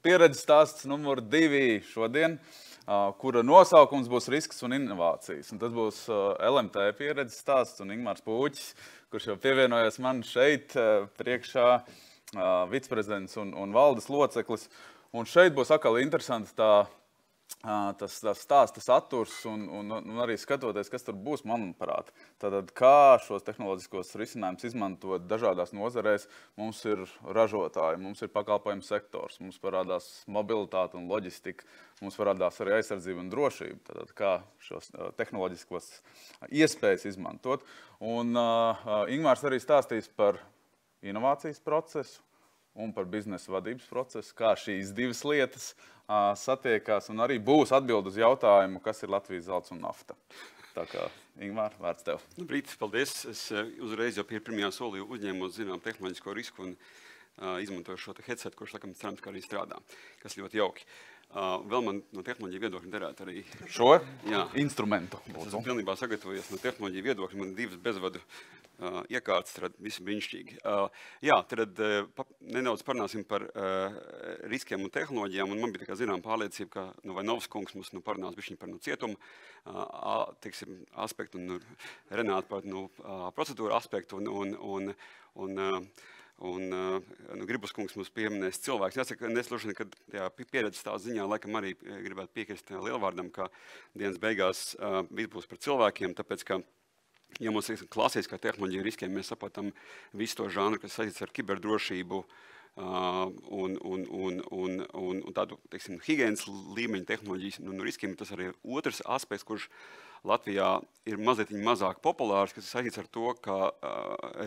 pieredzes stāsts numur 2 šodien, kura nosaukums būs risks un inovācijas. Un tas būs LMT pieredzes stāsts un Ingmārs Pūķis, kurš jau pievienojas man šeit priekšā, viceprezidents un valdes loceklis. Un šeit būs atkal interesanti tas stāsta saturs un arī skatoties, kas tur būs, manuprāt. Tātad, kā šos tehnoloģiskos risinājumus izmantot dažādās nozarēs, mums ir ražotāji, mums ir pakalpojumu sektors, mums parādās mobilitāte un loģistika, mums parādās arī aizsardzība un drošība. Tātad, kā šos tehnoloģiskos iespējas izmantot. Un Ingmārs arī stāstīs par inovācijas procesu un par biznesa vadības procesu, kā šīs divas lietas satiekās, un arī būs atbild uz jautājumu, kas ir Latvijas zelts un nafta. Tā kā, Ingmār, vārds tev. Brītis, paldies. Es uzreiz jau pirmajā solī uzņēmos zinām tehnoloģisko risku un izmantoju šo headset, kurš, laikam, cerams, ka arī strādā, kas ļoti jauki. Vēl man no tehnoloģija viedokļa derētu arī šo instrumentu. Es esmu pilnībā sagatavojies no tehnoloģija viedokļa. Man 2 bezvadu iekārtas, tad visi brīnišķīgi. Jā, tad nedaudz parunāsim par riskiem un tehnoloģijām. Un man bija tā kā zinām pārliecība, ka vai Novs kungs mums parunās bišķiņ par cietumu aspektu un Renāta par procedūru aspektu un Gribus kungs mums pieminēs cilvēks. Jāsaka, neslušana, ka pieredzes tā ziņā laikam arī gribētu piekrist lielvārdam, ka dienas beigās viss būs par cilvēkiem, tāpēc, ka ja mums ir klasiskā tehnoloģija riskiem, mēs saprotam visu to žanru, kas saistīts ar kiberdrošību un tādu, teiksim, higienas līmeņa tehnoloģijas riskiem. Tas arī otrs aspekts, kurš Latvijā ir mazāk populārs, kas ir saistīts ar to, ka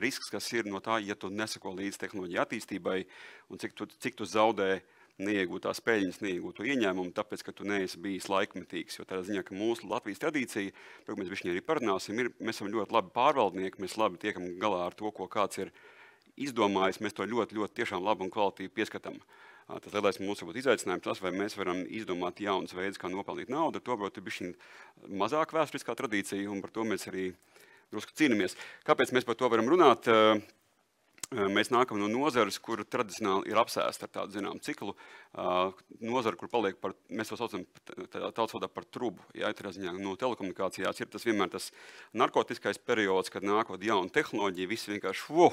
risks, kas ir no tā, ja tu nesako līdz tehnoloģiju attīstībai un cik tu zaudē neiegūtās peļņas, neiegūto ieņēmumu, tāpēc, ka tu neesi bijis laikmetīgs. Jo tādā ziņā, ka mūsu Latvijas tradīcija, par ko mēs bišķiņ arī parunāsim, mēs esam ļoti labi pārvaldnieki, mēs labi tiekam galā ar to, ko kāds ir izdomājis, mēs to ļoti tiešām labi un kvalitīvi pieskatām. Tas lielais mūsu izaicinājums tas, vai mēs varam izdomāt jaunas veidus, kā nopelnīt naudu, to, proti, bišķiņ mazāk vēsturiskā tradīcija, un par to mēs arī drusku cīnamies. Kāpēc mēs par to varam runāt? Mēs nākam no nozares, kur tradicionāli ir apsēsta ar tādu zinām ciklu. Nozara, kur paliek par, mēs to saucam tautsvārdā par trubu. Jā, tādā ziņā no telekomunikācijās ir tas vienmēr tas narkotiskais periods, kad nākot jauna tehnoloģija, visi vienkārši,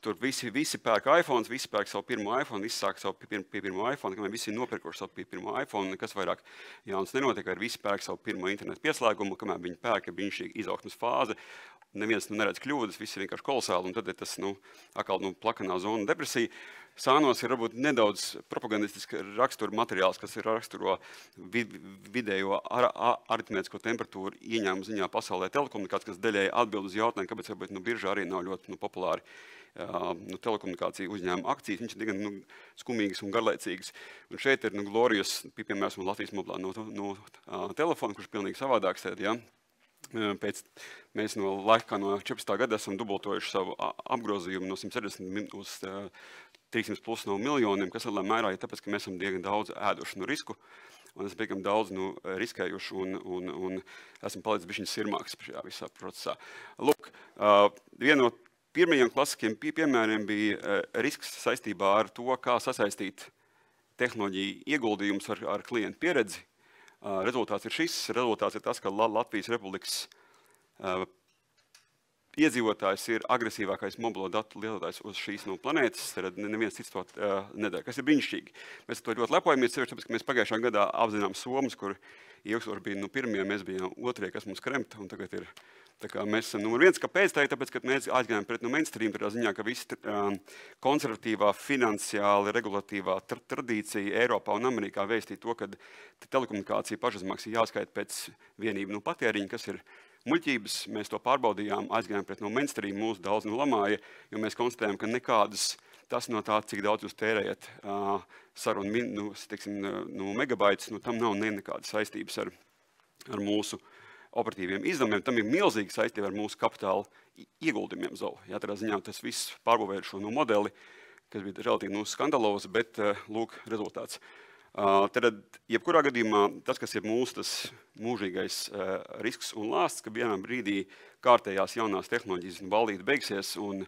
tur visi pērk iPhones, visi pērk savu pirmo iPhone, visi sāk savu pirmo iPhone, kamēr visi nopirkuši savu pirmo iPhone, nekas vairāk jauns nenotiek, ar visi pērk savu pirmo internetu pieslēgumu, kamēr viņi pērk, ir šī izaugsmes fāze. Neviens neredz kļūdas, viss ir vienkārši kolosāli, un tad ir tas, atkal plakanā zona depresija. Sānos ir varbūt nedaudz propagandistiski rakstura materiāls, kas ir raksturo vidējo aritmētisko temperatūru ieņēmumu ziņā pasaulē telekomunikācijas, kas daļēji atbild uz jautājumu, kāpēc varbūt biržā arī nav ļoti populāri telekomunikāciju uzņēmuma akcijas. Viņš ir diezgan skumīgas un garlaicīgas. Un šeit ir glorijas, piemēram, Latvijas mobilā no telefona, kurš pilnīgi savādāks tēd, ja? Mēs no 14. gada esam dubultojuši savu apgrozījumu no 170 uz 300 plus no miljoniem, kas lielā mērā ir tāpēc, ka mēs esam diezgan daudz ēduši no risku, un esam diezgan daudz riskējuši un esam palicis bišķiņ sirmāks šajā visā procesā. Lūk, viena no pirmajiem klasiskiem piemēriem bija risks saistībā ar to, kā sasaistīt tehnoloģiju ieguldījumus ar klientu pieredzi. Rezultāts ir šis. Rezultāts ir tas, ka Latvijas Republikas iedzīvotājs ir agresīvākais mobilo datu lietotājs uz šīs planētas. Tad neviens cits to nedara, kas ir brīnišķīgi. Mēs to ļoti lepojamies, sevišķi, tāpēc, ka mēs pagājušā gadā apzinām Somas, kur ilgstoši bija pirmie, mēs bijām otrie, kas mums kremta, un tagad ir. Tā kā mēs esam numur 1, kāpēc tā ir, tāpēc, ka mēs aizgājām pret mainstream, tādā ziņā, ka visi konservatīvā, finansiāli, regulatīvā tradīcija Eiropā un Amerikā vēstīja to, ka telekomunikācija pašizmaksas jāskaita pēc vienību patēriņa, kas ir muļķības. Mēs to pārbaudījām, aizgājām pret mainstream, mūs daudz lamāja, jo mēs konstatējām, ka nekādas tas no tā, cik daudz jūs tērējat sarunu megabaitus, tam nav nekādas saistības ar mūsu operatīviem izdevumiem. Tam ir milzīga saistība ar mūsu kapitāla ieguldījumiem ZOU. Jā, tādā ziņā tas viss pārbūvēja šo modeli, kas bija relatīvi skandalos, bet lūk rezultāts. Tad, jebkurā gadījumā, tas, kas ir mūsu tas mūžīgais risks un lāsts, ka vienā brīdī kārtējās jaunās tehnoloģijas ballīte beigsies un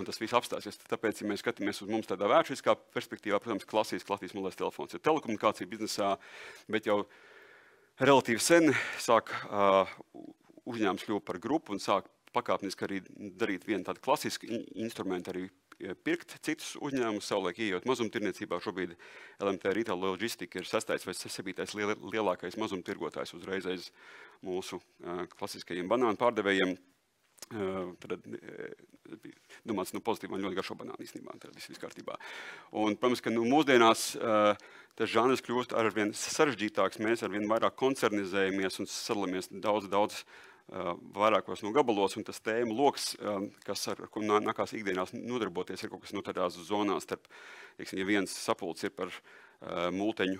tas viss apstāsies. Tāpēc, ja mēs skatāmies uz mums tādā vērturiskā perspektīvā, protams, klasisks Latvijas mobilais telefons ir telekomunikācija biznesā, bet jau relatīvi sen sāk uzņēmums kļūt par grupu un sāk pakāpeniski arī darīt vienu tādu klasisku instrumentu, arī pirkt citus uzņēmumus, savulaik ieejot mazumtirniecībā. Šobrīd LMT Retail Logistika ir 6. vai 7. lielākais mazumtirgotājs uzreiz aiz mūsu klasiskajiem banānu pārdevējiem. Tad domāts, pozitīvi man ļoti garšo banānu īstenībā, tad viss kārtībā. Un, protams, ka mūsdienās tas žanrs kļūst arvien sarežģītāks, mēs arvien vairāk koncernizējamies un sadalāmies daudz vairākos no gabalos, un tas tēma loks, kas ar ko nākās ikdienās nodarboties, ir kaut kas tādās zonās starp, ja viens sapulcs ir par multeņu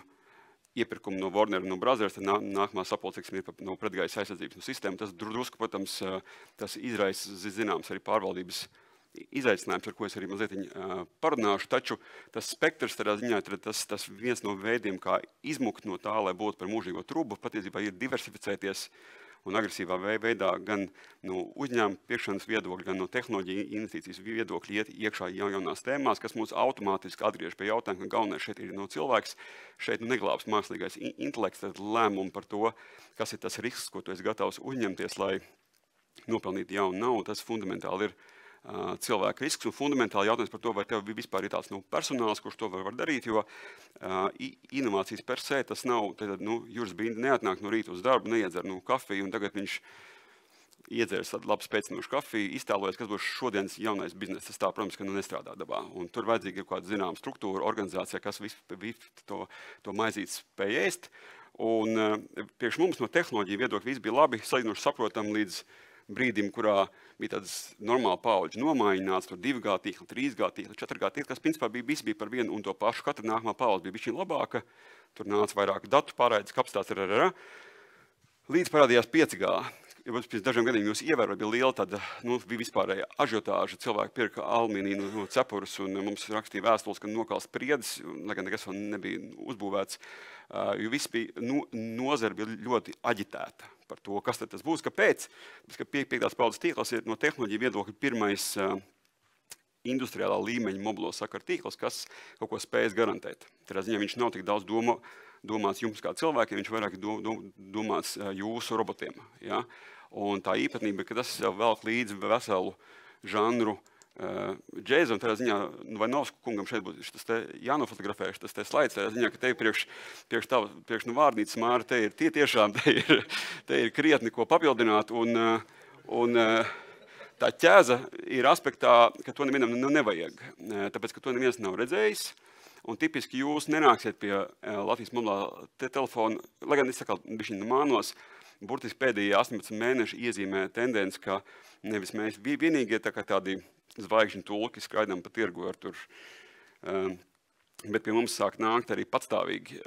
iepirkumu no Warner un no Brothers, tad nākamā sapulce ir no pretgaisa aizsardzības sistēma. Tas drusku, protams, tas izraisa zināms arī pārvaldības izaicinājums, ar ko es arī mazliet parunāšu, taču tas spektrs tādā ziņā, tas viens no veidiem, kā izmukt no tā, lai būtu par mūžīgo trubu, patiesībā ir diversificēties un agresīvā veidā gan no uzņēmuma pirkšanas viedokļa, gan no tehnoloģija investīcijas viedokļa iet iekšā jaunās tēmās, kas mūs automātiski atgriež pie jautājuma, ka galvenais šeit ir no cilvēks, šeit neglābs mākslīgais intelekts, tad lēmumu par to, kas ir tas risks, ko tu esi gatavs uzņemties, lai nopelnītu jaunu naudu, tas fundamentāli ir cilvēka risks un fundamentāli jautājums par to, vai tev vispār ir tāds personāls, kurš to var darīt, jo inovācijas per se tas nav, tad, Juris Bindi neatnāk no rīta uz darbu, neiedzer kafiju, un tagad viņš iedzērs tādu labu spēcinošu kafiju, iztēlojas, kas būs šodienas jaunais biznes. Tas tā, protams, ka nestrādā dabā. Un tur vajadzīga ir kāda zināma struktūra, organizācija, kas to maizīti spēj ēst. Un priekš mums no tehnoloģija viedokļa viss bija labi, salīdzinoši saprotam līdz brīdim, kurā bija tādas normāla paudža nomaiņa, nāca tur 2G tīkli, 3G tīkli, 4G tīkli, kas principā bija par vienu un to pašu. Katra nākamā paudža bija bišķiņ labāka, tur nāca vairāk datu pārraides kapacitātes, līdz parādījās 5G. Pēc dažiem gadiem jūs ievērojat, bija liela tāda vispārēja ažiotāža, cilvēki pirka alumīniju no cepurus, un mums rakstīja vēstules, ka nokals spriedzes, lai gan nekas vēl nebija uzbūvēts, jo viss bija, nozara bija ļoti aģitēta par to, kas tad tas būs, kāpēc. Ka 5. paudzes tīkls ir no tehnoloģija viedokļa pirmais industriālā līmeņa mobilo sakaru tīkls, kas kaut ko spējas garantēt. Tādā ziņā viņš nav tik daudz domāts jums kā cilvēkiem, viņš vairāk domāts jūsu robotiem. Ja? Un tā īpatnība, ka tas velk līdzi veselu žanru džēza, un tādā ziņā, vai Novsku kungam šeit būtu tas te jānofotografē, tas te slaids, tādā ziņā, ka te ir priekš vārdnīcas māra, te ir krietni ko papildināt, un tā ķēza ir aspektā, ka to nevienam nevajag, tāpēc, ka to neviens nav redzējis, un tipiski jūs nenāksiet pie Latvijas mobilā telefona, lai gan es bišķiņ mānos, burtiski pēdējie 18 mēneši iezīmē tendenci, ka nevis mēs vienīgie tādi zvaigžņu tulki skraidām pa tirgu ar tur, bet pie mums sāk nākt arī patstāvīgi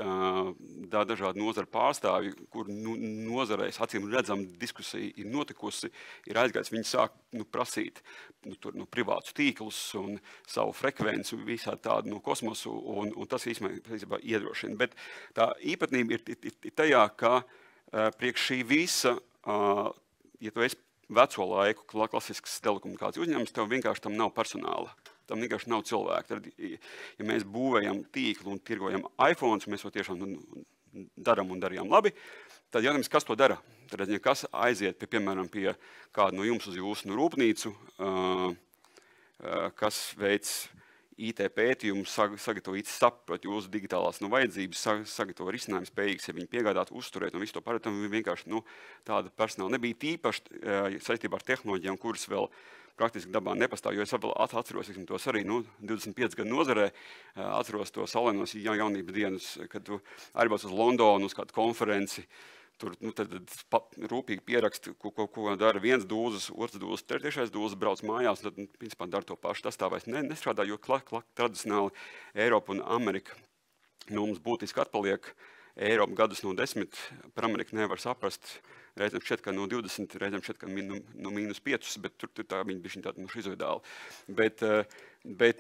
dažādi nozaru pārstāvji, kur nozarēs acīm redzam diskusija ir notikusi, ir aizgājis, viņi sāk prasīt privātus tīklus un savu frekvenci visādi tādu no kosmosu, un tas īstenībā iedrošina. Bet tā īpatnība ir tajā, ka priekš šī visa, ja tu esi veco laiku klasisks telekomunikāciju uzņēmums, tev vienkārši tam nav personāla. Tam vienkārši nav cilvēku. Tad, ja mēs būvējam tīklu un tirgojam iPhones, mēs to tiešām daram un darījām labi, tad jautājums, kas to dara? Tad, kas aiziet, piemēram, pie kādu no jums uz jūsu rūpnīcu, kas veic IT pētījumu, sagatavo saprot jūsu digitālās vajadzības, sagatavo risinājumu spējīgs, ja viņi piegādāt, uzturēt un visu to pārētam, vienkārši tāda personāla nebija tīpaši saistībā ar tehnoloģijām, kuras vēl praktiski dabā nepastāv, jo es vēl atceros tos arī 25 gadu nozarē, atceros to salainos jaunības dienas, kad tu arī būs uz Londonu, uz kādu konferenci, tur tad rūpīgi pierakst, ko dara viens dūzes, otrs dūzes, trešais dūzes brauc mājās, un tad, principā, dara to pašu. Tas tā vairs nestrādā, jo tradicionāli Eiropa un Amerika mums būtiski atpaliek. Eiropa gadus no 10, par Ameriku nevar saprast, reizēm šķiet, ka no 20, reizēm šķiet, ka no -5, bet tur tā viņi bija tāda šizoidāli. Bet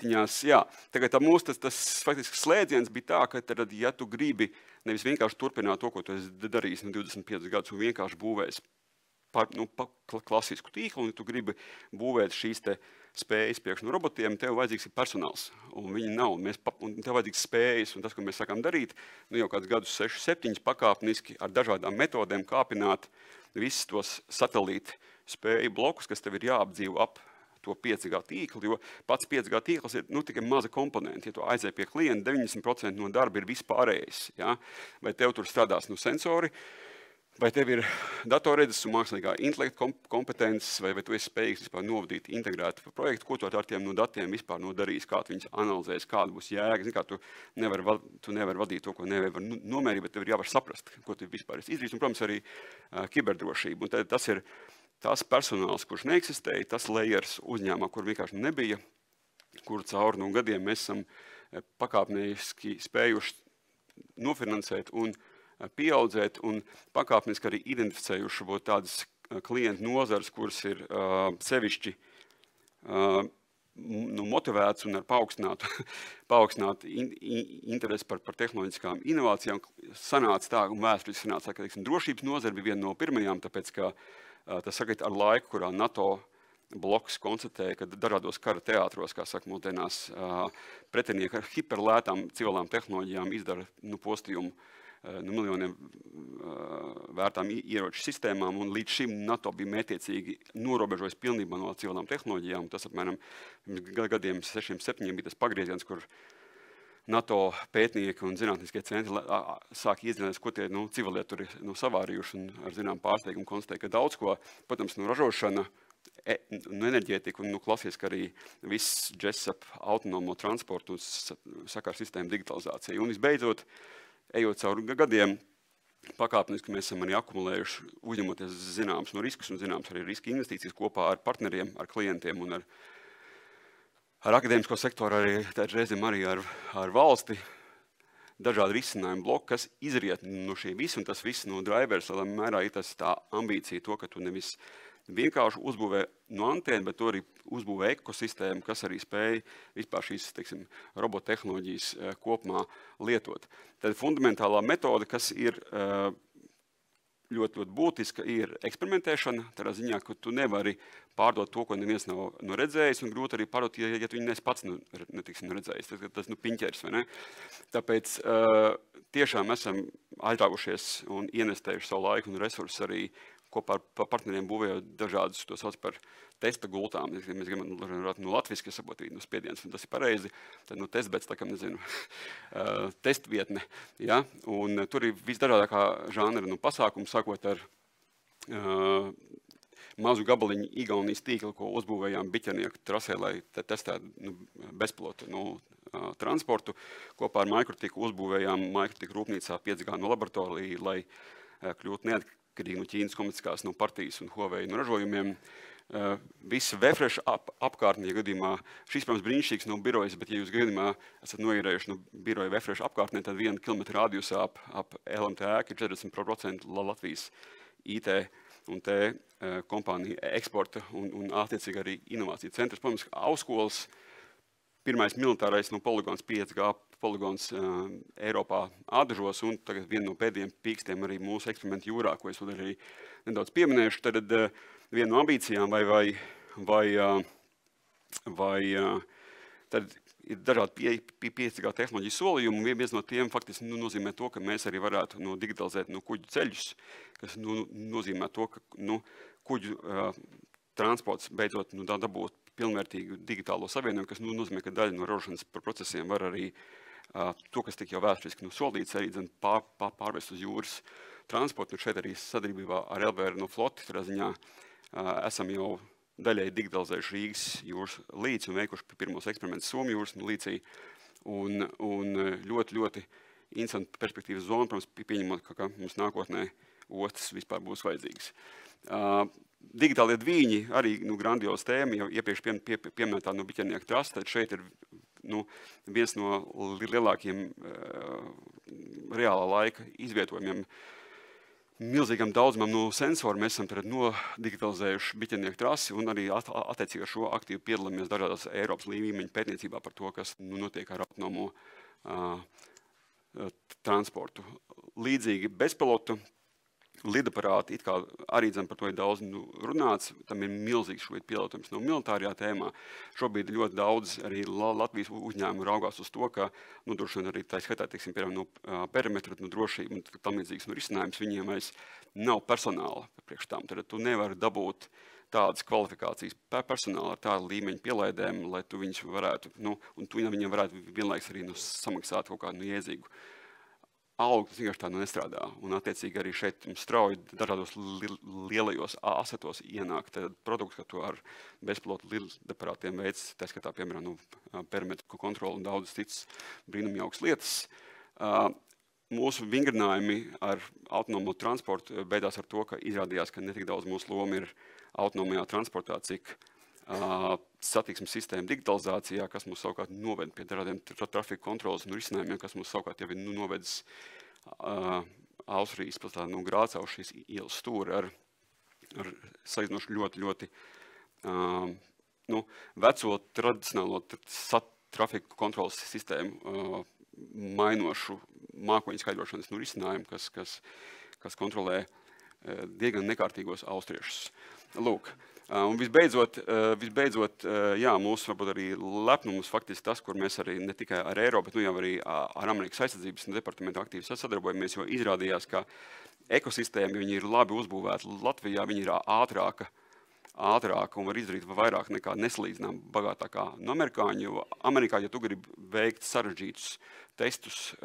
viņās, jā, tagad mūsu tas faktiski slēdziens bija tā, ka tad, ja tu gribi nevis vienkārši turpināt to, ko tu esi darījis no 25 gadus un vienkārši būvējis klasisku tīklu, un tu gribi būvēt šīs te spējas priekš no robotiem, tev vajadzīgs ir personāls, un viņi nav, un tev vajadzīgs spējas, un tas, ko mēs sākām darīt, jau kādus gadus 6-7 pakāpeniski ar dažādām metodēm kāpināt visus tos satelītu spēju blokus, kas tev ir jāapdzīvo ap to 5G tīklu, jo pats 5G tīkls ir tikai maza komponenta. Ja tu aizēj pie klienta, 90% no darba ir vispārējais. Ja? Vai tev tur strādās sensori, vai tev ir datorredzes un mākslīgā intelekta kompetences, vai tu esi spējīgs vispār novadīt integrētu projektu, ko tu ar tiem datiem vispār darīs, kā tu viņus analizēs, kāda būs jēga. Kā tu nevari vadīt to, ko nevar nomērīt, bet tev ir jāvar saprast, ko tu vispār esi izdarījis. Un, protams, arī kiberdrošība. Un tas ir tas personāls, kurš neeksistēja, tas layers uzņēmumā, kur vienkārši nebija, kuru cauri gadiem mēs esam pakāpeniski spējuši nofinansēt un pieaudzēt un pakāpeniski arī identificējuši tādas klientu nozares, kuras ir sevišķi motivēts un ar paaugstinātu interesi par tehnoloģiskām inovācijām. Sanāca tā, un vēsturiski sanāca, ka drošības nozara bija viena no pirmajām, tāpēc, ka tas sakrīt ar laiku, kurā NATO bloks konstatēja, ka dažādos kara teātros, kā saka modernās, pretinieki ar hiperlētām civilām tehnoloģijām izdara postījumu miljoniem vērtām ieroču sistēmām, un līdz šim NATO bija mētiecīgi norobežojis pilnībā no civilām tehnoloģijām. Tas apmēram gadiem 6-7 bija tas pagrieziens, kur NATO pētnieki un zinātniskie centri sāk iedziļināties, ko tie civilie tur ir savārījuši, un ar zinām pārsteigumu konstatēja, ka daudz ko, protams, ražošana, enerģētika un klasiski arī viss JESAP autonomo transportu un sakārs sistēmu digitalizācija. Un visbeidzot, ejot cauri gadiem, pakāpeniski mēs esam arī akumulējuši, uzņemoties zināms no riskus un zināms arī riska investīcijas kopā ar partneriem, ar klientiem un ar akadēmisko sektoru, arī reizēm arī ar valsti, dažādi risinājumi bloki, kas izriet no šī visa, un tas viss no drivers lielā mērā ir tā ambīcija to, ka tu nevis vienkārši uzbūvē no antēnu, bet to arī uzbūvē ekosistēmu, kas arī spēj vispār šīs, robottehnoloģijas kopumā lietot. Tad fundamentālā metode, kas ir ļoti būtiska, ir eksperimentēšana, tādā ziņā, ka tu nevari pārdot to, ko neviens nav redzējis, un grūti arī pārdot, ja tu viņu pats netiksim redzējis. Tas piņķers, vai ne? Tāpēc tiešām esam aizrāvušies un ienestējuši savu laiku un resursus arī kopā ar partneriem būvējot dažādus, to sauc par testa gultām. Mēs gribam latviski, es saprotu, spiediens, un tas ir pareizi. Tad testbeds, tā kā, nezinu, testvietne. Ja? Un tur ir visdažādākā žanra pasākumu, sākot ar mazu gabaliņu Igaunijas tīklu, ko uzbūvējām biķernieku trasē, lai testētu bezpilotu transportu. Kopā ar Microtiku uzbūvējām Microtika rūpnīcā 5G laboratoriju, lai kļūtu neatkarīgi no Ķīnas komerciskās partijas un Huawei ražojumiem. Visi Wefresh apkārtnē, ja gadījumā, šis, protams, brīnišķīgs no birojas, bet ja jūs gadījumā esat noierējuši no biroja Wefresh apkārtnē, tad 1 kilometra radiusā ap LMT ēku ir 40% Latvijas IT un T kompānija eksporta un attiecīgi arī inovāciju centrs. Protams, Auskolas, pirmais militārais poligons 5G poligons Eiropā Ādažos, un tagad viena no pēdējiem pīkstiem arī mūsu eksperimentu jūrā, ko es vēl arī nedaudz pieminēšu. Tad viena no ambīcijām tad ir dažādi 5G tehnoloģiju solījumi, un viens no tiem faktiski nozīmē to, ka mēs arī varētu digitalizēt kuģu ceļus, kas nozīmē to, ka kuģu transports beidzot dabūt pilnvērtīgu digitālo savienojumu, kas nozīmē, ka daļa no ražošanas procesiem var arī to, kas tika jau vēsturiski solīts, arī pārvest uz jūras transportu. Un šeit arī sadarbībā ar LVR floti, tādā ziņā esam jau daļai digitalizējuši Rīgas jūras līci un veikuši pirmos eksperimentus Somiju jūras līcī. Un ļoti, ļoti interesanti perspektīvas zona, protams, pieņemot, ka mums nākotnē ostas vispār būs vajadzīgas. Digitālie dvīņi arī grandios tēma, jau iepriekš pieminētā biķernieku trasta, tad šeit ir viens no lielākiem reālā laika izvietojumiem. Milzīgam daudzumam sensoru mēs esam nodigitalizējuši biķernieku trasi un arī attiecīgi ar šo aktīvi piedalāmies dažādās Eiropas līmeņa pētniecībā par to, kas notiek ar autonomo transportu. Līdzīgi bezpilotu lidaparāti, it kā arī par to ir daudz runāts, tam ir milzīgs šobrīd pielietojums no militārajā tēmā. Šobrīd ļoti daudz arī Latvijas uzņēmumu raugās uz to, ka, droši vien arī tā skatā, teiksim, piemēram, no perimetra, no drošība un tam līdzīgs risinājums, viņiem vairs nav personāla priekš tam. Tad tu nevari dabūt tādas kvalifikācijas personāla ar tādu līmeņu pielaidēm, lai tu viņus varētu, un tu viņiem varētu vienlaiks arī samaksāt kaut kādu jēdzīgu algu, tas vienkārši tā nestrādā. Un attiecīgi arī šeit strauji dažādos lielajos asetos ienāk produkts, ka tu ar bezpilotu lidaparātiem veic, tā skatā, piemēram, perimetru kontroli un daudzas citas brīnumjaukas lietas. Mūsu vingrinājumi ar autonomo transportu beidās ar to, ka izrādījās, ka netik daudz mūsu loma ir autonomajā transportā, cik satiksmes sistēma digitalizācijā, kas mūs savukārt noved pie dažādiem trafika kontrolas un risinājumiem, kas mūs savukārt jau ir novedis Austrijas Grācā uz šīs ielas stūri ar salīdzinoši ļoti veco tradicionālo trafika kontrolas sistēmu mainošu mākoņu skaidrošanas risinājumu, kas kontrolē diezgan nekārtīgos austriešus. Lūk. Un visbeidzot, jā, mūsu varbūt arī lepnums faktiski tas, kur mēs arī ne tikai ar Eiropu, bet jau arī ar Amerikas aizsardzības departamentu aktīvi sadarbojamies, jo izrādījās, ka ekosistēma, viņi ir labi uzbūvēti Latvijā, viņi ir ātrāka un var izdarīt vairāk nekā nesalīdzinām bagātākā no amerikāņu, jo Amerikā, ja tu gribi veikt sarežģītus testus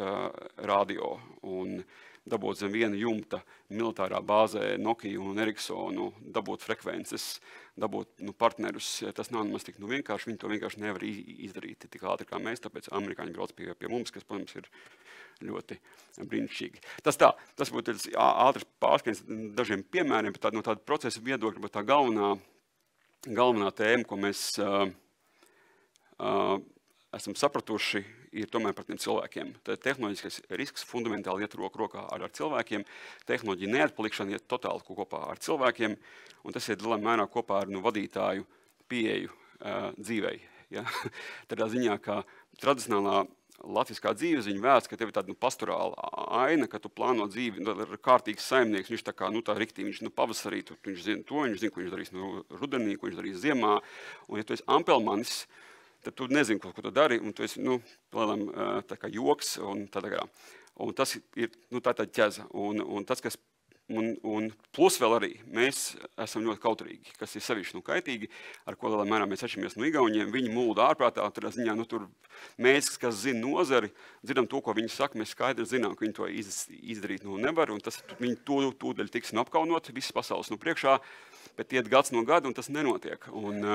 radio un dabūt zem viena jumta militārā bāzē Nokia un Ericssonu, dabūt frekvences, dabūt partnerus. Tas nav nemaz tik vienkārši, viņi to vienkārši nevar izdarīt tik ātri kā mēs, tāpēc amerikāņi brauc pie mums, kas, protams, ir ļoti brīnišķīgi. Tas būtu ātrs pārskats dažiem piemēriem, bet no tāda procesa viedokļa, bet tā galvenā tēma, ko mēs esam sapratuši, ir tomēr par tiem cilvēkiem. Tad tehnoloģiskais risks fundamentāli iet roku rokā ar cilvēkiem, tehnoloģija neatpalikšana iet totāli kopā ar cilvēkiem, un tas iet lielā mērā kopā ar vadītāju pieeju dzīvei. Ja? Tādā ziņā, ka tradicionālā latviskā dzīve, viņa vēsts, ka tev ir tāda pastorāla aina, ka tu plāno dzīvi, ir kārtīgs saimnieks, viņš tā kā, tā riktī, viņš pavasarī, viņš zina to, viņš zina, ko viņš darīs rudenī, ko viņš darīs ziemā, un ja tu esi ampelmanis, tad tu nezini, ko tu dari, un tu esi, plēnām, tā kā joks, un tas ir, tā ķeza, un tas, kas, un plus vēl arī, mēs esam ļoti kauturīgi, kas ir sevišķi, kaitīgi, ar ko lielā mērā mēs atšķiramies no igauņiem, viņi mūda ārprātā, tādā ziņā, tur mēs, kas zina nozari, dzirdam to, ko viņi saka, mēs skaidri zinām, ka viņi to izdarīt nevar, un tas, viņi tūdaļ tiks apkaunot, visas pasaules priekšā, bet iet gads no gada, un tas nenotiek, un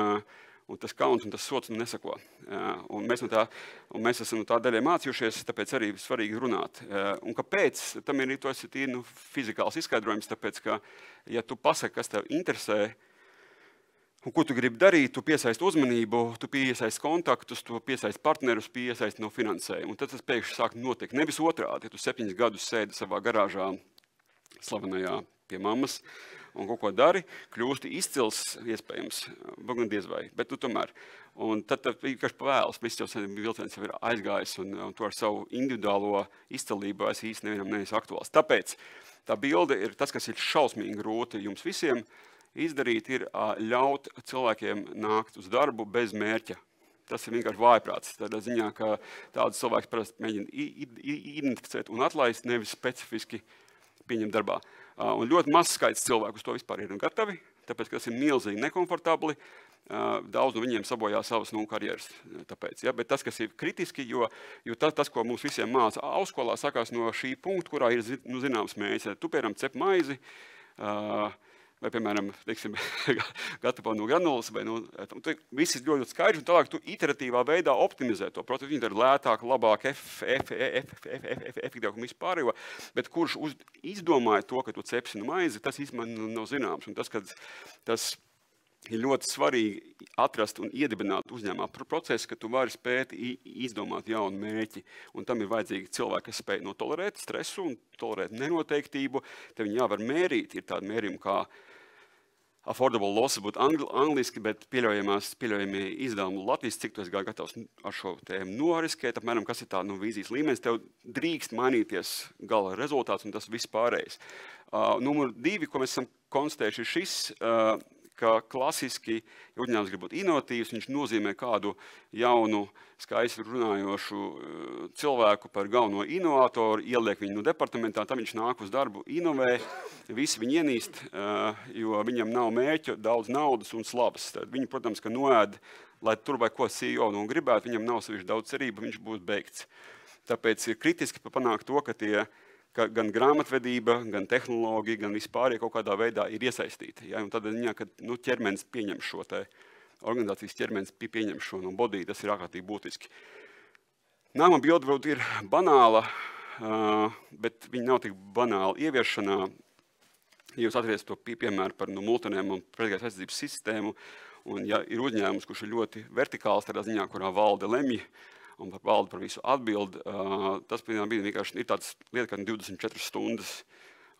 tas kauns un tas sots nesako. Un mēs esam no tā daļai mācījušies, tāpēc arī svarīgi runāt. Un kāpēc? Tam ir tīri fizikāls izskaidrojums, tāpēc, ka, ja tu pasaki, kas tev interesē, un ko tu gribi darīt, tu piesaisti uzmanību, tu piesaisti kontaktus, tu piesaisti partnerus, piesaisti no finansējumu. Un tad tas pēkšņi sāk notikt. Nevis otrādi, ja tu 7 gadus sēdi savā garāžā slavenajā pie mammas, un kaut ko dari, kļūsti izcils, iespējams, gan diez vai, bet tomēr. Un tad vienkārši pavēlas, viss jau vilciens jau ir aizgājis, un to ar savu individuālo izcilību es īsti nevienam neesmu aktuāls. Tāpēc tā bilde ir tas, kas ir šausmīgi grūti jums visiem izdarīt, ir ļaut cilvēkiem nākt uz darbu bez mērķa. Tas ir vienkārši vājprāts, tādā ziņā, ka tādus cilvēkus parasti mēģina identificēt un atlaist, nevis specifiski pieņemt darbā. Un ļoti maz skaits cilvēku uz to vispār ir gatavi, tāpēc, ka tas ir milzīgi nekomfortabli. Daudz no viņiem sabojā savas karjeras. Tāpēc, ja? Bet tas, kas ir kritiski, jo tas, ko mums visiem māca augstskolā, sakās no šī punkta, kurā ir zināms mērķis. Tu, piemēram, cep maizi, vai, piemēram, teiksim, gatavo no granulas, vai viss ir ļoti skaidrs, un tālāk tu iteratīvā veidā optimizē to procesu. Viņi ir lētāk, labāk, efektīvāk un vispārējo, bet kurš izdomāja to, ka tu cepsi no maizi, tas īstenībā nav zināms. Un tas ir ļoti svarīgi atrast un iedibināt uzņēmumā procesu, ka tu vari spēt izdomāt jaunu mērķi. Un tam ir vajadzīgi cilvēki, kas spēj tolerēt stresu un tolerēt nenoteiktību. Te viņi jāvar mērīt. Ir tādi mērījumi kā affordable loss būtu angliski, bet pieļaujamie izdevumi Latvijas, cik tu esi gatavs ar šo tēmu noriskēt, apmēram, kas ir tā vīzijas līmenis, tev drīkst mainīties gala rezultāts un tas viss pārējais. Numur 2, ko mēs esam konstatējuši, ir šis, ka klasiski, ja uzņēmums grib būt inovatīvs, viņš nozīmē kādu jaunu, skaisti runājošu cilvēku par galveno inovatoru, ieliek viņu departamentā, tad viņš nāk uz darbu, inovē, visi viņu ienīst, jo viņam nav mērķa, daudz naudas un slavas. Tad viņi, protams, ka noēd, lai tur vai ko CEO gribētu, viņam nav sevišķi daudz cerību, viņš būs beigts. Tāpēc ir kritiski panākt to, ka gan grāmatvedība, gan tehnoloģija, gan vispār kaut kādā veidā ir iesaistīta. Ja? Un tad ziņā, ka ķermenis pieņem šo te, organizācijas ķermenis pieņem šo no body, tas ir ārkārtīgi būtiski. Nākamā bilde varbūt ir banāla, bet viņa nav tik banāla ieviešanā. Ja jūs atcerieties to piemēru par multinēm un pretgaisa aizsardzības sistēmu, un ja ir uzņēmums, kurš ir ļoti vertikāls, tādā ziņā, kurā valde lemj, un valde par visu atbild, tas vienkārši ir tāds lieta, kā 24 stundas.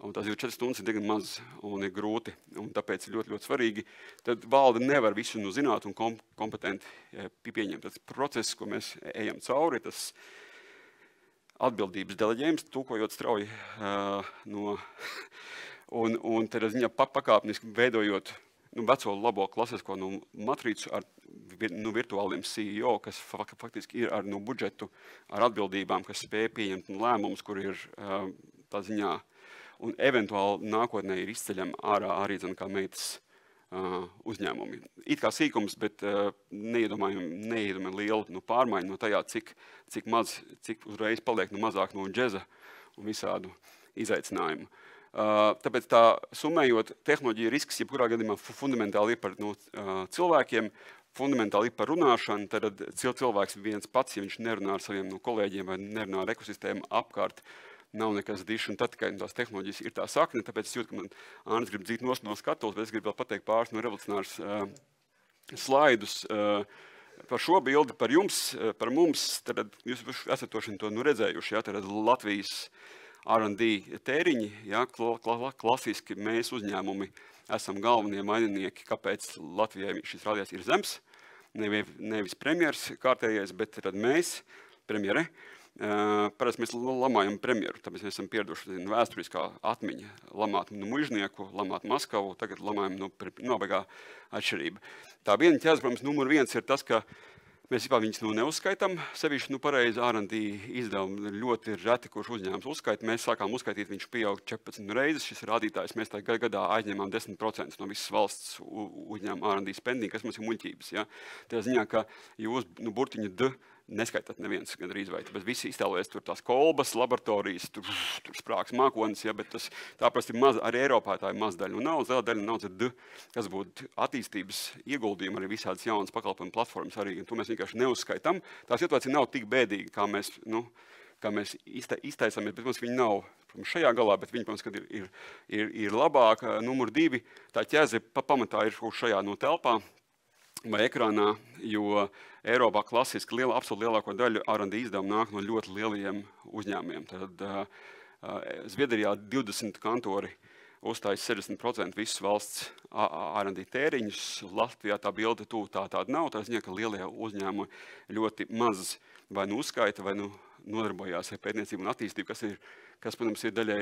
Un tās 24 stundas ir diezgan maz un ir grūti, un tāpēc ir ļoti, ļoti svarīgi. Tad valde nevar visu zināt un kompetenti pieņemt. Tas process, ko mēs ejam cauri, tas atbildības deleģējums, tūkojot strauji un tādā ziņā pakāpeniski veidojot veco labo klasisko matrīcu ar virtuāliem CEO, kas faktiski ir ar budžetu, ar atbildībām, kas spēj pieņemt lēmumus, kur ir tā ziņā, un eventuāli nākotnē ir izceļami ārā arī kā meitas uzņēmumi. It kā sīkums, bet neiedomājam lielu pārmaiņu no tajā, cik uzreiz paliek mazāk no džeza un visādu izaicinājumu. Tāpēc tā summējot, tehnoloģija risks, jebkurā gadījumā fundamentāli ir par cilvēkiem, fundamentāli ir par runāšanu, tad cilvēks viens pats, ja viņš nerunā ar saviem kolēģiem vai nerunā ar ekosistēmu apkārt, nav nekas dišs, un tad tikai tās tehnoloģijas ir tā sakne, tāpēc es jūtu, ka man Ānis grib dzīt nost no skatuves, bet es gribu vēl pateikt pāris no revolucionārs slaidus par šo bildi, par jums, par mums, tad jūs esat to redzējuši, ja, tad Latvijas R&D tēriņi, ja, klasiski mēs uzņēmumi esam galvenie vaininieki, kāpēc Latvijai šis rādījums ir zems, nevis premjers kārtējais, bet tad mēs, premjere, parasti mēs lamājam premjeru, tāpēc mēs esam pieraduši vēsturiskā atmiņa, lamāt Muižnieku, lamāt Maskavu, tagad lamājam nobeigā atšķirība. Tā viena ķēze, protams, numur 1 ir tas, ka mēs vispār viņus neuzskaitam, sevišķi pareizi R&D izdevumi ļoti reti, kurš uzņēmums uzskaita. Mēs sākām uzskaitīt, viņš pieaug 14 reizes, šis rādītājs, mēs tā gadā aizņemām 10% no visas valsts uzņēmuma R&D spending, kas mums ir muļķības. Ja? Tā ziņā, ka jūs burtiņu D neskaitat neviens gandrīz vai, bet visi iztēlojas tur tās kolbas, laboratorijas, tur sprāks mākonis, ja, bet tā prasti maz, arī Eiropā tā ir maz daļa. Un naudas, liela daļa naudas ir D, kas būtu attīstības ieguldījumi, arī visādas jaunas pakalpojumu platformas arī, un to mēs vienkārši neuzskaitam. Tā situācija nav tik bēdīga, kā mēs iztaisamies, bet mums viņi nav šajā galā, bet viņi, protams, kad ir labāka. Numur 2, tā ķēze pamatā ir šajā telpā vai ekrānā, jo Eiropā klasiski absolūti lielāko daļu R&D izdevumu nāk no ļoti lielajiem uzņēmumiem. Tad Zviedrijā 20 kantori uzstājas 60% visas valsts R&D tēriņus. Latvijā tā bilde tāda nav. Tā ziņā, ka lielie uzņēmumi ļoti maz vai uzskaita, vai nodarbojās ar pētniecību un attīstību, kas protams, ir daļai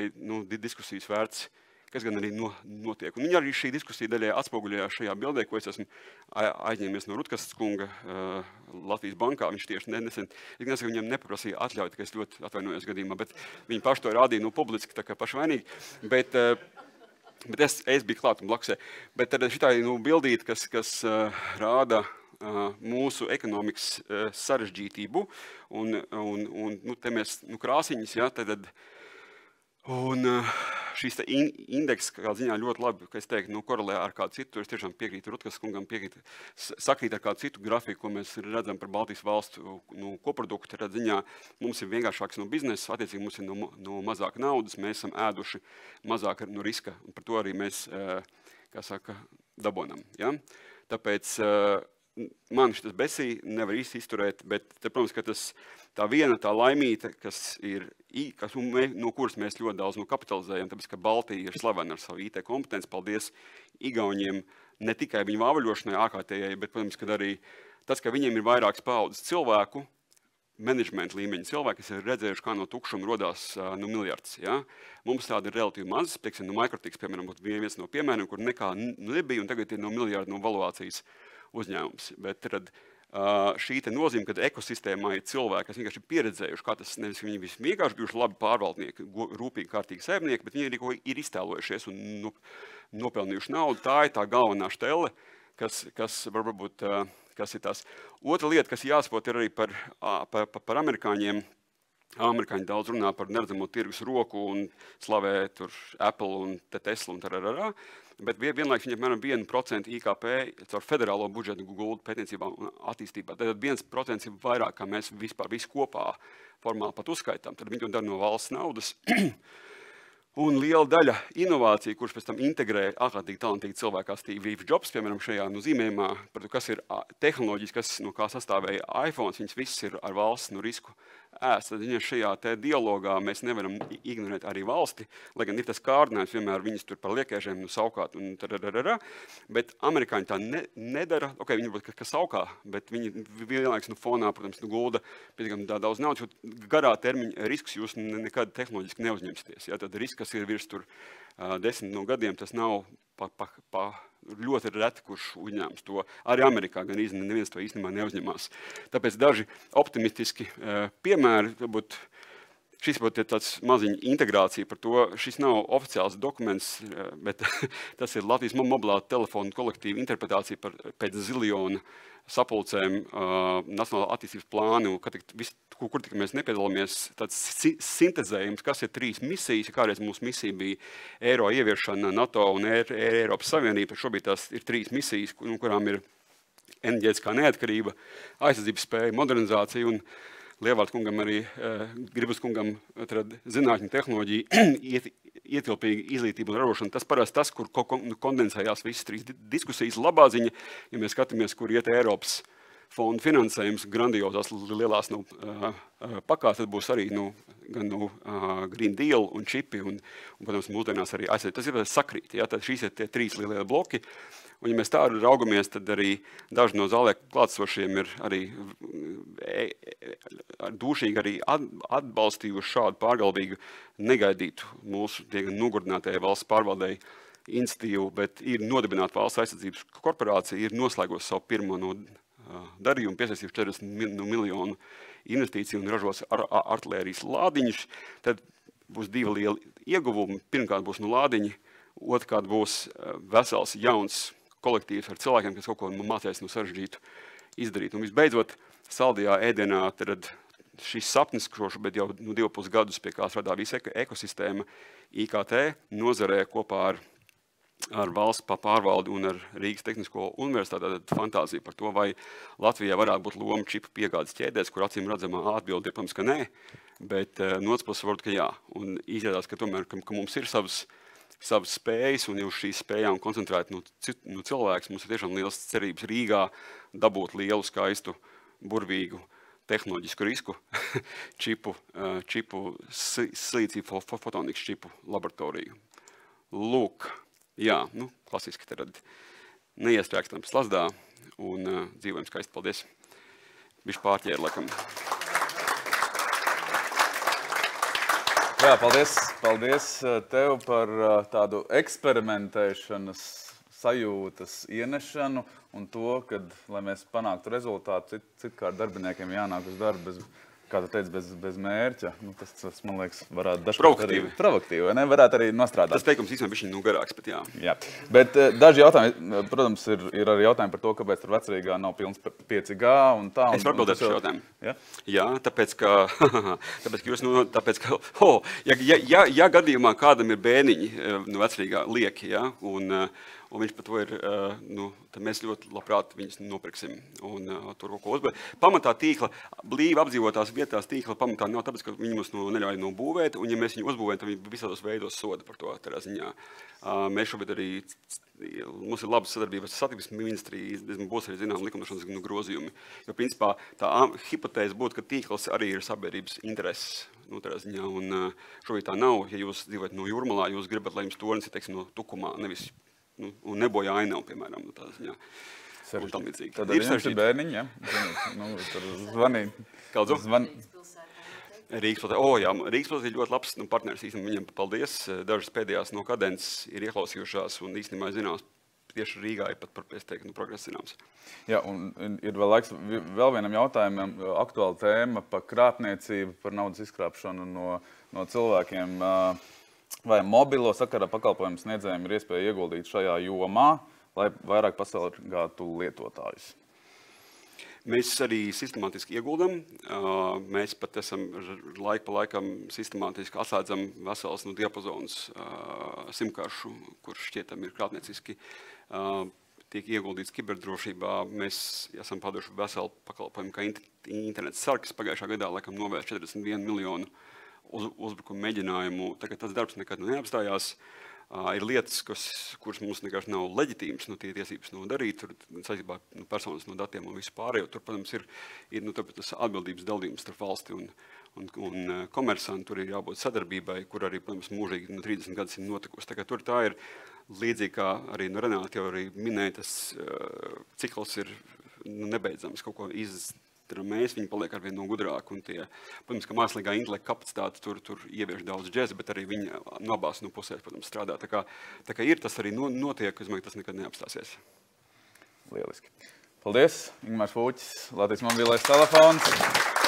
diskusijas vērts, kas gan arī notiek. Un viņi arī šī diskusija daļai atspoguļojās šajā bildē, ko es esmu aizņēmies no Rutkastas kunga Latvijas bankā. Viņš tieši nesen, es gan viņam nepaprasīja atļauju, ka es ļoti atvainojos gadījumā, bet viņi paši to rādīja publiski, tā kā pašvainīgi. Bet es biju klāt un blakusē. Bet tad šitā bildīt, kas rāda mūsu ekonomikas sarežģītību, un te mēs krāsiņas, ja, tad un šīs indeks, kā ziņā ļoti labi, ka es teiktu, korelē ar kādu citu, es tiešām piekrītu Rutkas kungam, sakrīt ar kādu citu grafiku, ko mēs redzam par Baltijas valstu koproduktu, tad ziņā mums ir vienkāršāks no biznesa, attiecīgi mums ir no mazāk naudas, mēs esam ēduši mazāk no riska, un par to arī mēs, kā saka, dabonam. Ja? Tāpēc man šitas besī nevar īsti izturēt, bet, protams, ka tā viena tā laimīte, no kuras mēs ļoti daudz kapitalizējam, tāpēc, ka Baltija ir slavena ar savu IT kompetenci, paldies Igauniem, ne tikai viņu vāvaļošanai ārkārtējai, bet, protams, ka arī tas, ka viņiem ir vairākas paudzes cilvēku, menedžmenta līmeņa cilvēki, kas ir redzējuši, kā no tukšuma rodās miljards. Ja? Mums tāda ir relatīvi maz, teiksim, Microtiks, piemēram, būtu viens no piemēriem, kur nekā nebija, un tagad ir no miljarda no valuācijas uzņēmums. Bet tad šī te nozīme, kad ekosistēmā ir cilvēki, kas vienkārši ir pieredzējuši, kā tas nevis viņi vienkārši bijuši labi pārvaldnieki, rūpīgi, kārtīgi saimnieki, bet viņi ir iztēlojušies un nopelnījuši naudu. Tā ir tā galvenā štelle, kas varbūt kas ir tās. Otra lieta, kas jāsaprot, ir arī par amerikāņiem. Amerikāņi daudz runā par neredzamo tirgus roku un slavē tur Apple un Tesla un tarararā, bet vienlaikus viņiem apmēram 1% IKP caur federālo budžetu gulda pētniecībā un attīstībā. Tad 1% ir vairāk, kā mēs vispār visu kopā formāli pat uzskaitām. Tad viņi to dara no valsts naudas. Un liela daļa inovāciju, kurš pēc tam integrē ārkārtīgi talantīgi cilvēki kā Steve Jobs, piemēram, šajā zīmējumā, par to, kas ir tehnoloģijas, kas no kā sastāvēja iPhone, viņas viss ir ar valsts risku ēst. Tad viņa šajā te dialogā mēs nevaram ignorēt arī valsti, lai gan ir tas kārdinājums vienmēr viņas tur par liekēžiem saukāt un tarararara, bet amerikāņi tā nedara. Ok, viņi varbūt kas saukā, bet viņi vienlaikus fonā, protams, gulda pietiekami daudz naudas, jo garā termiņa risks jūs nekad tehnoloģiski neuzņemsieties. Ja, tad risks, kas ir virs tur 10 gadiem, tas nav ļoti reti, kurš uzņēmums to. Arī Amerikā gan neviens to īstenībā neuzņemās. Tāpēc daži optimistiski piemēri, šis būtu tāds maziņa integrācija par to. Šis nav oficiāls dokuments, bet tas ir Latvijas mobilā telefonu kolektīva interpretācija pēc ziljona sapulcēm, nacionālā attīstības plānu, kur tik mēs nepiedalāmies, tāds sintezējums, kas ir 3 misijas. Kādreiz mūsu misija bija eiro ieviešana, NATO un Eiropas Savienība. Šobrīd tās ir 3 misijas, kurām ir enerģētiskā neatkarība, aizsardzības spēja, modernizācija un Lievārds kungam arī Gribas kungam zinātņu tehnoloģiju, ietilpīga izglītība un ražošana. Tas parasti tas, kur kondensējās visas 3 diskusijas. Labā ziņa, ja mēs skatāmies, kur iet Eiropas fondu finansējums, grandiozās lielās pakās, tad būs arī gan Green Deal un čipi un protams, mūsdienās arī aizsardzība. Tas ir sakrīt, ja? Tad šīs ir tie 3 lielie bloki. Un, ja mēs tā raugamies, tad arī daži no zālē klātsošiem ir arī dūšīgi arī atbalstījuši šādu pārgalvīgu negaidītu mūsu nogurdinātajai valsts pārvaldei iniciatīvu, bet ir nodibināta valsts aizsardzības korporācija, ir noslēgusi savu pirmo darījumu, piesaistījuši 40 miljonu investīciju un ražos artilērijas lādiņus. Tad būs 2 lieli ieguvumi. Pirmkārt būs lādiņi, otrkārt būs vesels jauns kolektīvs ar cilvēkiem, kas kaut ko mācēs sarežģītu izdarīt. Un visbeidzot, saldajā ēdienā tad šis sapnis, kurš bet jau 2,5 gadus pie kā strādā visa ekosistēma IKT nozarē kopā ar valsts pārvaldi un ar Rīgas Tehnisko universitāti, tad fantāzija par to, vai Latvijā varētu būt loma čipu piegādes ķēdēs, kur acīm redzamā atbilde ir, protams, ka nē, bet no otras puses varbūt, ka jā. Un izrādās, ka tomēr, ka mums ir savas spējas, un uz šīs spējām koncentrēt no cilvēks, mums ir tiešām liels cerības Rīgā dabūt lielu, skaistu, burvīgu tehnoloģisku risku čipu silīcija fotonikas čipu laboratoriju. Lūk, jā, klasiski tad neiestrēgstam slazdā un dzīvojam skaisti. Paldies. Bišķi pārķēri, laikam. Jā, paldies tev par tādu eksperimentēšanas sajūtas ienešanu un to, kad, lai mēs panāktu rezultātu, citkārt darbiniekiem jānāk uz darbu kā tu teici, bez mērķa. Tas, man liekas, varētu dažkārt arī provokatīvi, vai ne? Varētu arī nostrādāt. Tas teikums īstenībā bišķi garāks, bet jā. Jā. Bet daži jautājumi, protams, ir arī jautājumi par to, kāpēc tur vecrīgā nav pilns 5G un tā. Es varu atbildēt šo jautājumu. Ja? Jā, tāpēc, ka ja gadījumā kādam ir bērniņi vecrīgā lieki, ja, un viņš par to ir, tad mēs ļoti labprāt viņus nopirksim un tur kaut ko uzbūvēt. Pamatā tīkla, blīvi apdzīvotās vietās tīkla pamatā nav tāpēc, ka viņi mums neļauj nobūvēt, un ja mēs viņu uzbūvējam, tad viņi visādos veidos soda par to tādā ziņā. Mēs šobrīd arī, mums ir laba sadarbība ar satiksmes ministriju, būs arī zinām likumdošanas grozījumi. Jo principā tā hipotēze būtu, ka tīkls arī ir sabiedrības intereses. Tādā ziņā, un šobrīd tā nav. Ja jūs dzīvojat no Jūrmalā, jūs gribat, lai jums tornis ir, teiksim, no Tukumā, nevis un nebojā ainavu, piemēram, tādā ziņā. un tam līdzīgi. Tad arī jums ir bērniņi, ja? Tur zvanīt. Kādu? Rīgas pilsētā. Jā, Rīgas pilsētā ir ļoti labs partneris. Īstenībā viņam paldies. Dažas pēdējās no kadences ir ieklausījušās un īstenībā zināms, tieši Rīgā ir pat par pēcteiktu progresu zināms. Jā, un ir vēl laiks vēl vienam jautājumam, aktuāla tēma par krāpniecību, par naudas izkrāpšanu no cilvēkiem. Vai mobilo sakarā pakalpojumu sniedzējiem ir iespēja ieguldīt šajā jomā, lai vairāk pasargātu lietotājus? Mēs arī sistemātiski ieguldam. Mēs pat esam laiku pa laikam sistemātiski atslēdzam veselas diapazonus simkaršu, kurš šķietam ir krāpnieciski, tiek ieguldīts kiberdrošībā. Mēs esam padoši veselu pakalpojumu, kā internets sargs pagājušā gadā laikam novērst 41 miljonu uzbrukumu mēģinājumu. Tagad tas darbs nekad neapstājās. Ir lietas, kuras mums vienkārši nav leģitīmas, tie tiesības darīt, tur saistībā personas datiem un visu pārējo. Tur, protams, ir tas atbildības daldījums starp valsti un komersantu. Tur ir jābūt sadarbībai, kur arī, protams, mūžīgi 30 gadus ir notikusi. Tā ir līdzīgi, kā arī Renāte jau arī minēja, tas cikls ir nebeidzams, kaut ko mēs, viņi paliek arvien no gudrāki, un protams, ka mākslīgā intelekta kapacitāte tur ievieš daudz džeza, bet arī viņi no abās pusēs, protams, strādā. Tā kā ir, tas arī notiek, es domāju, tas nekad neapstāsies. Lieliski. Paldies, Ingmārs Fūķis, Latvijas mobilais telefons.